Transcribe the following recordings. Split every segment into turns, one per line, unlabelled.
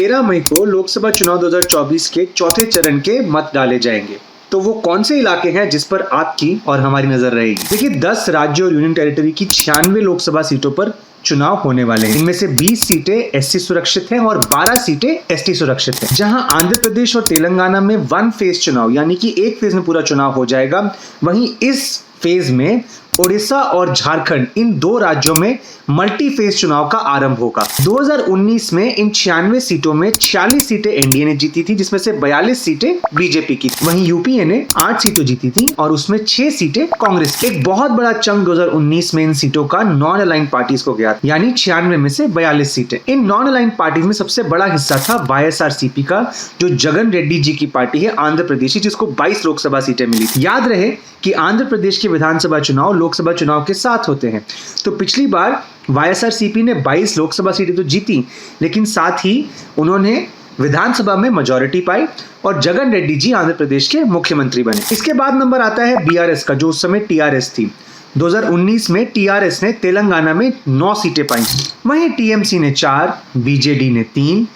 13 मई को लोकसभा चुनाव 2024 के चौथे चरण के मत डाले जाएंगे। तो वो कौन से इलाके हैं जिस पर आपकी और हमारी नजर रहेगी? देखिए, 10 राज्यों और यूनियन टेरिटरी की 96 लोकसभा सीटों पर चुनाव होने वाले हैं। इनमें से 20 सीटें एससी सुरक्षित हैं और 12 सीटें एसटी सुरक्षित हैं। जहां आंध्र प्रदेश और तेलंगाना में वन फेज चुनाव यानी कि एक फेज में पूरा चुनाव हो जाएगा, वहीं इस फेज में ओडिशा और झारखंड, इन 2 राज्यों में मल्टी फेज चुनाव का आरंभ होगा। 2019 में इन 96 सीटों में 46 सीटें एनडीए ने जीती थी, जिसमें से 42 सीटें बीजेपी की थी। वहीं यूपीए ने 8 सीटें जीती थी और उसमें 6 सीटें कांग्रेस की। एक बहुत बड़ा चंक 2019 में इन सीटों का नॉन अलाइन पार्टीज को गया, यानी 96 में से 42 सीटें। इन नॉन अलाइन पार्टीज में सबसे बड़ा हिस्सा था वाईएसआरसीपी का, जो जगन रेड्डी जी की पार्टी है, आंध्र प्रदेश, जिसको 22 लोकसभा सीटें मिली थी। याद रहे कि आंध्र प्रदेश के विधानसभा चुनाव लोकसभा चुनाव के साथ होते हैं। तो पिछली बार वाईएसआरसीपी ने 22 लोकसभा सीटें तो जीती, लेकिन साथ ही उन्होंने विधानसभा में मेजॉरिटी पाई और जगन रेड्डी जी आंध्र प्रदेश के मुख्यमंत्री बने। इसके बाद नंबर आता है बीआरएस का, जो उस समय टीआरएस थी। 2019 में टीआरएस ने तेलंगाना में 9 सीटें पाई। वहीं टीएमसी ने 4, बीजेडी ने 3,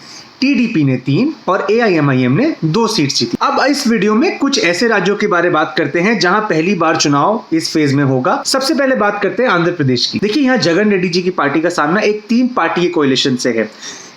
टीडीपी ने 3 और एआईएमआईएम ने 2 सीट जीती। अब इस वीडियो में कुछ ऐसे राज्यों के बारे में बात करते हैं जहां पहली बार चुनाव इस फेज में होगा। सबसे पहले बात करते हैं आंध्र प्रदेश की। देखिए, यहाँ जगन रेड्डी जी की पार्टी का सामना एक 3 पार्टी के कोएलिशन से है।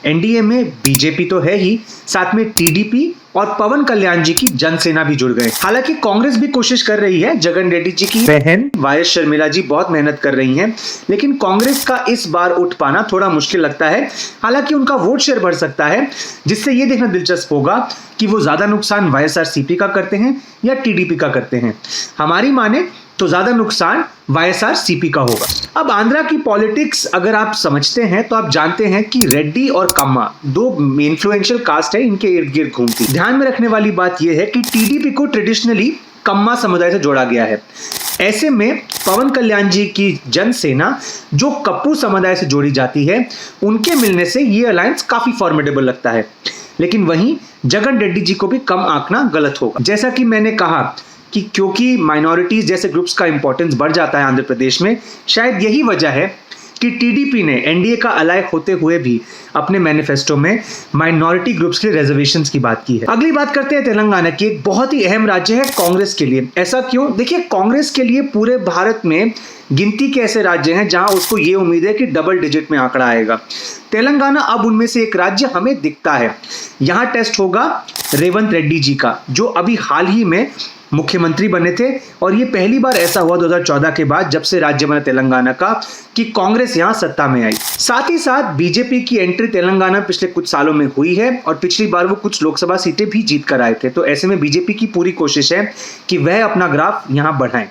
एनडीए में बीजेपी तो है ही, साथ में टीडीपी और पवन कल्याण जी की जनसेना भी जुड़ गए। हालांकि कांग्रेस भी कोशिश कर रही है, जगन रेड्डी जी की बहन वाई एस शर्मिला जी बहुत मेहनत कर रही हैं, लेकिन कांग्रेस का इस बार उठ पाना थोड़ा मुश्किल लगता है। हालांकि उनका वोट शेयर बढ़ सकता है, जिससे ये देखना दिलचस्प होगा कि वो ज्यादा नुकसान वाईएसआरसीपी का करते हैं या टीडीपी का करते हैं। हमारी माने तो ज्यादा नुकसान वाईएसआरसीपी का होगा। अब आंध्रा की पॉलिटिक्स अगर आप समझते हैं तो आप जानते हैं कि रेड्डी और कम्मा 2 इन्फ्लुएंशियल कास्ट है, इनके इर्द गिर्द घूमती। ध्यान में रखने वाली बात यह है कि टीडीपी को ट्रेडिशनली कम्मा समुदाय से जोड़ा गया है। ऐसे में पवन कल्याण जी की जनसेना, जो कप्पू समुदाय से जोड़ी जाती है, उनके मिलने से ये अलायंस काफी फॉर्मिडेबल लगता है। लेकिन वहीं जगन रेड्डी जी को भी कम आंकना गलत होगा। जैसा कि मैंने कहा कि क्योंकि माइनॉरिटीज जैसे ग्रुप्स का इंपॉर्टेंस बढ़ जाता है आंध्र प्रदेश में, शायद यही वजह है कि टीडीपी ने एनडीए का अलाय होते हुए भी अपने मैनिफेस्टो में माइनॉरिटी ग्रुप्स के रिजर्वेशंस की बात की है। अगली बात करते हैं तेलंगाना की। एक बहुत ही अहम राज्य है कांग्रेस के लिए। ऐसा क्यों? देखिए, कांग्रेस के लिए पूरे भारत में गिनती के ऐसे राज्य हैं जहां उसको ये उम्मीद है कि डबल डिजिट में आंकड़ा आएगा। तेलंगाना अब उनमें से एक राज्य हमें दिखता है। यहां टेस्ट होगा रेवंत रेड्डी जी का, जो अभी हाल ही में मुख्यमंत्री बने थे, और ये पहली बार ऐसा हुआ 2014 के बाद, जब से राज्य बना तेलंगाना का, कि कांग्रेस यहां सत्ता में आई। साथ ही साथ बीजेपी की एंट्री तेलंगाना पिछले कुछ सालों में हुई है और पिछली बार वो कुछ लोकसभा सीटें भी जीत कर आए थे। तो ऐसे में बीजेपी की पूरी कोशिश है कि वह अपना ग्राफ यहां बढ़ाएं।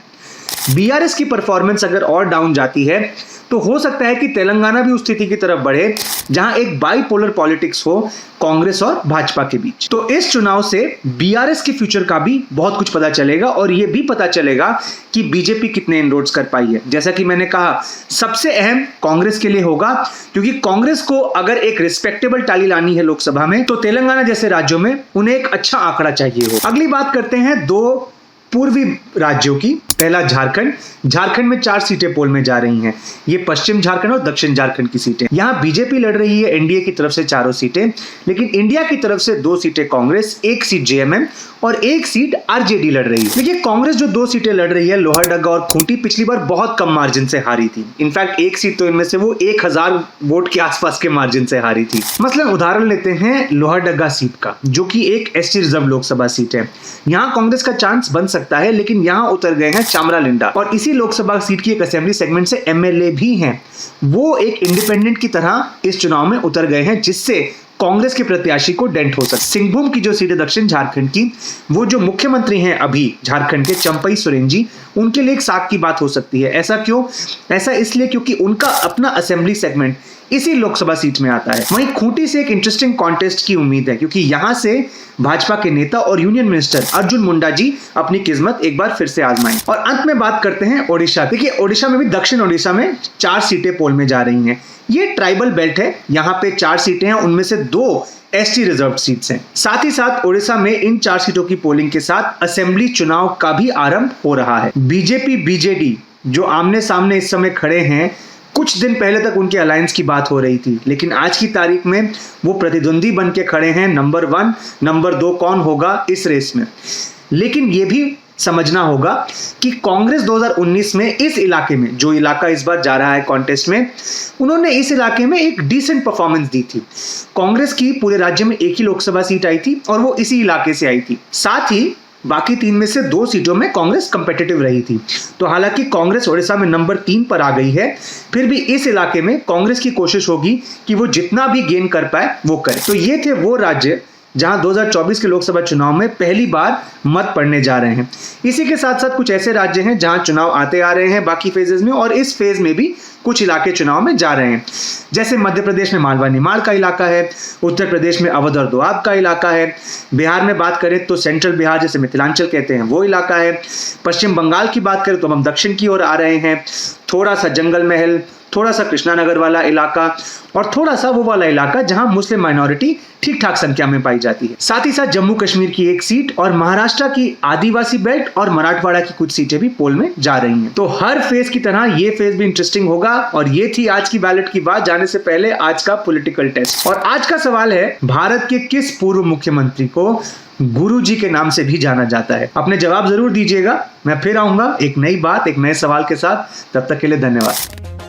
बीआरएस की परफॉर्मेंस अगर और डाउन जाती है तो हो सकता है कि तेलंगाना भी उस स्थिति की तरफ बढ़े जहां एक बाइपोलर पॉलिटिक्स हो कांग्रेस और भाजपा के बीच। तो इस चुनाव से बीआरएस के फ्यूचर का भी बहुत कुछ पता चलेगा और यह भी पता चलेगा कि बीजेपी कितने इनरोड्स कर पाई है। जैसा कि मैंने कहा, सबसे अहम कांग्रेस के लिए होगा, क्योंकि कांग्रेस को अगर एक रिस्पेक्टेबल टैली लानी है लोकसभा में, तो तेलंगाना जैसे राज्यों में उन्हें एक अच्छा आंकड़ा चाहिए हो। अगली बात करते हैं 2 पूर्वी राज्यों की। पहला झारखंड। झारखंड में 4 सीटें पोल में जा रही हैं। ये पश्चिम झारखंड और दक्षिण झारखंड की सीटें। यहां बीजेपी लड़ रही है एनडीए की तरफ से 4 सीटें, लेकिन इंडिया की तरफ से 2 सीटें कांग्रेस, 1 सीट जेएमएम और 1 सीट आरजेडी लड़ रही है। देखिए, कांग्रेस जो 2 सीटें लड़ रही है, लोहरदगा और खूंटी, पिछली बार बहुत कम मार्जिन से हारी थी। इनफैक्ट 1 सीट तो इनमें से वो 1000 वोट के आसपास के मार्जिन से हारी थी। मसलन उदाहरण लेते हैं लोहरदगा सीट का, जो कि एक एसटी रिजर्व लोकसभा सीट है। यहां कांग्रेस का चांस बन सकता है, लेकिन यहां उतर गए हैं चामरा लिंडा, और इसी लोकसभा सीट की एक असेंबली सेगमेंट से एमएलए भी हैं। वो एक इंडिपेंडेंट की तरह इस चुनाव में उतर गए हैं, जिससे कांग्रेस के प्रत्याशी को डेंट हो सकता है। सिंहभूम की जो सीट है दक्षिण झारखंड की, वो जो मुख्यमंत्री हैं अभी झारखंड के, चंपई सोरेन जी, उनके लिए एक साख की बात हो सकती है। ऐसा क्यों? ऐसा इसलिए क्योंकि उनका अपना असेंबली सेगमेंट इसी लोकसभा सीट में आता है। वहीं खूंटी से एक इंटरेस्टिंग कॉन्टेस्ट की उम्मीद है, क्योंकि यहां से भाजपा के नेता और यूनियन मिनिस्टर अर्जुन मुंडा जी अपनी किस्मत एक बार फिर से आजमाएं। और अंत में बात करते हैं ओडिशा। देखिए, ओडिशा में भी, दक्षिण ओडिशा में 4 सीटें पोल में जा रही हैं। ये ट्राइबल बेल्ट है, यहाँ पे 4 सीटें हैं, उनमें से 2 एसटी रिजर्व सीट्स हैं। साथ ही साथ ओडिशा में इन 4 सीटों की पोलिंग के साथ असेंबली चुनाव का भी आरंभ हो रहा है। बीजेपी बीजेडी जो आमने सामने इस समय खड़े हैं, कुछ दिन पहले तक उनके अलायंस की बात हो रही थी, लेकिन आज की तारीख में वो प्रतिद्वंदी बन के खड़े हैं। नंबर 1, नंबर 2 कौन होगा इस रेस में। लेकिन ये भी समझना होगा कि कांग्रेस 2019 में इस इलाके में, जो इलाका इस बार जा रहा है कॉन्टेस्ट में, उन्होंने इस इलाके में एक डिसेंट परफॉर्मेंस दी थी। कांग्रेस की पूरे राज्य में एक ही लोकसभा सीट आई थी और वो इसी इलाके से आई थी। साथ ही बाकी 3 में से 2 सीटों में कांग्रेस कंपेटिटिव रही थी। तो हालांकि कांग्रेस ओडिशा में नंबर 3 पर आ गई है, फिर भी इस इलाके में कांग्रेस की कोशिश होगी कि वो जितना भी गेन कर पाए वो करे। तो ये थे वो राज्य जहां 2024 के लोकसभा चुनाव में पहली बार मत पड़ने जा रहे हैं। इसी के साथ साथ कुछ ऐसे राज्य हैं जहां चुनाव आते आ रहे हैं बाकी फेजेस में, और इस फेज में भी कुछ इलाके चुनाव में जा रहे हैं। जैसे मध्य प्रदेश में मालवा निमाड़ का इलाका है, उत्तर प्रदेश में अवध और दोआब का इलाका है, बिहार में बात करें तो सेंट्रल बिहार जिसे मिथिलांचल कहते हैं वो इलाका है, पश्चिम बंगाल की बात करें तो हम दक्षिण की ओर आ रहे हैं, थोड़ा सा जंगल महल, थोड़ा सा कृष्णानगर वाला इलाका, और थोड़ा सा वो वाला इलाका जहां मुस्लिम माइनॉरिटी ठीक ठाक संख्या में पाई जाती है। साथ ही साथ जम्मू कश्मीर की एक सीट और महाराष्ट्र की आदिवासी बेल्ट और मराठवाड़ा की कुछ सीटें भी पोल में जा रही हैं। तो हर फेज की तरह ये फेज भी इंटरेस्टिंग होगा। और ये थी आज की बैलेट की बात। जाने से पहले आज का पॉलिटिकल टेस्ट, और आज का सवाल है, भारत के किस पूर्व मुख्यमंत्री को गुरुजी के नाम से भी जाना जाता है? अपने जवाब जरूर दीजिएगा। मैं फिर आऊंगा एक नई बात, एक नए सवाल के साथ। तब तक के लिए धन्यवाद।